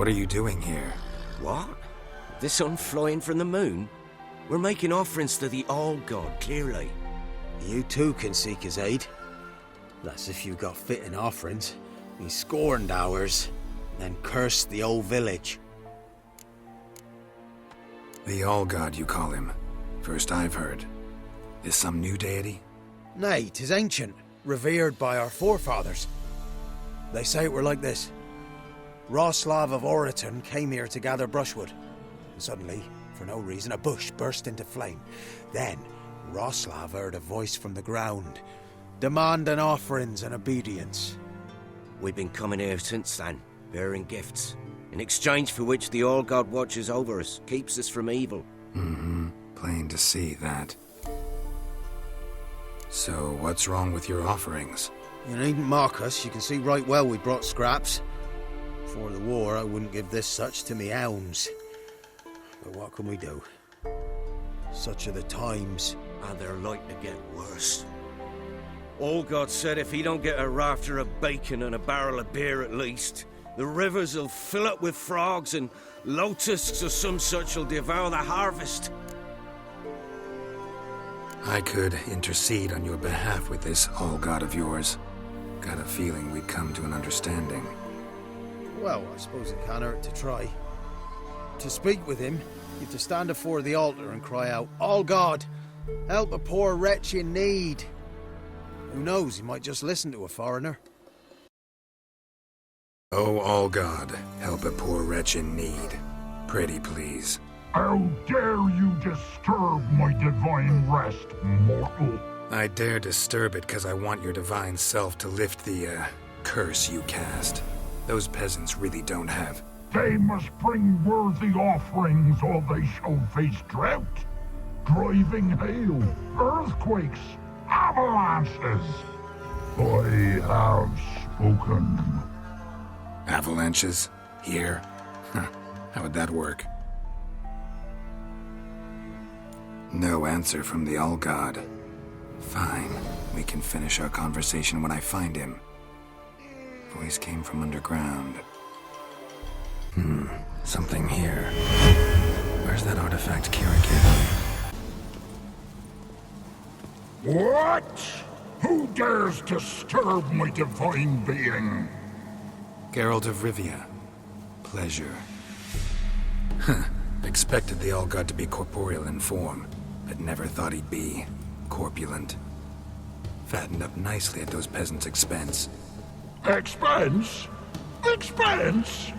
What are you doing here? What? The sun flying from the moon? We're making offerings to the All-God, clearly. You too can seek his aid. That's if you got fitting offerings. He scorned ours, then cursed the old village. The All-God, you call him. First I've heard. Is some new deity? Nay, 'tis ancient, revered by our forefathers. They say it were like this. Roslav of Oriton came here to gather brushwood. And suddenly, for no reason, a bush burst into flame. Then, Roslav heard a voice from the ground, demanding offerings and obedience. We've been coming here since then, bearing gifts, in exchange for which the All-God watches over us, keeps us from evil. Plain to see that. So, what's wrong with your offerings? You needn't mock us, you can see right well we brought scraps. Before the war, I wouldn't give this such to me hounds. But what can we do? Such are the times. And they're like to get worse. All-God said if he don't get a rafter of bacon and a barrel of beer at least, the rivers will fill up with frogs and locusts or some such will devour the harvest. I could intercede on your behalf with this All-God of yours. Got a feeling we'd come to an understanding. Well, I suppose it can't hurt to try. To speak with him, you have to stand before the altar and cry out, "All God, help a poor wretch in need." Who knows, he might just listen to a foreigner. Oh, All-God, help a poor wretch in need. Pretty please. How dare you disturb my divine rest, mortal? I dare disturb it because I want your divine self to lift the, curse you cast. Those peasants really don't have. They must bring worthy offerings or they shall face drought, driving hail, earthquakes, avalanches. I have spoken. Avalanches? Here? How would that work? No answer from the All-God. Fine. We can finish our conversation when I find him. Voice came from underground. Something here. Where's that artifact Kirakit? What? Who dares disturb my divine being? Geralt of Rivia. Pleasure. Expected the All-God to be corporeal in form, but never thought he'd be corpulent. Fattened up nicely at those peasants' expense. Expense? Expense?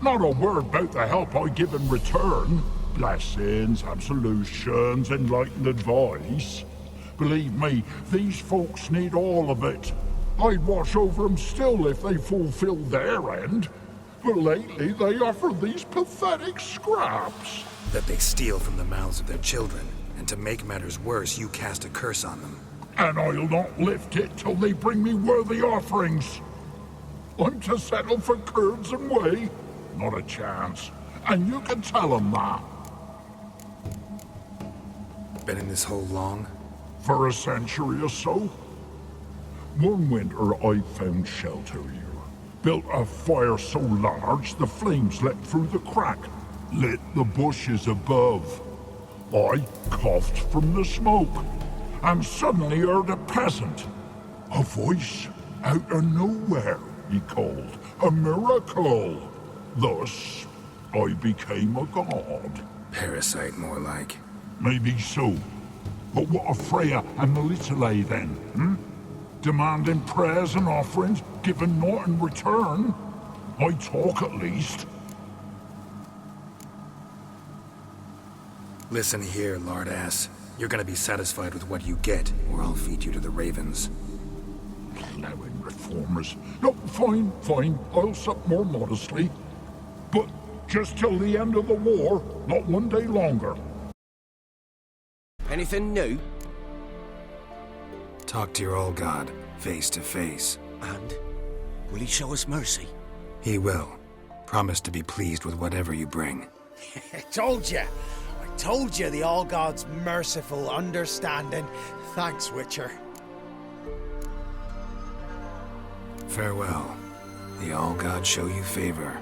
Not a word about the help I give in return. Blessings, absolutions, enlightened advice. Believe me, these folks need all of it. I'd watch over them still if they fulfilled their end. But lately they offer these pathetic scraps. That they steal from the mouths of their children, and to make matters worse, you cast a curse on them. And I'll not lift it till they bring me worthy offerings. I'm to settle for curds and whey? Not a chance. And you can tell them that. Been in this hole long? For a century or so. One winter I found shelter here. Built a fire so large the flames leapt through the crack, lit the bushes above. I coughed from the smoke, and suddenly heard a peasant. A voice out of nowhere, he called. A miracle. Thus, I became a god. Parasite, more like. Maybe so. But what of Freya and Melitele then, Demanding prayers and offerings, given naught in return? I talk at least. Listen here, lard-ass. You're gonna be satisfied with what you get, or I'll feed you to the ravens. Plowing reformers. No, fine, fine. I'll sup more modestly. But just till the end of the war, not one day longer. Anything new? Talk to your All-God, face to face. And will he show us mercy? He will. Promise to be pleased with whatever you bring. I told you the All-God's merciful, understanding. Thanks, Witcher. Farewell. The All-God show you favor.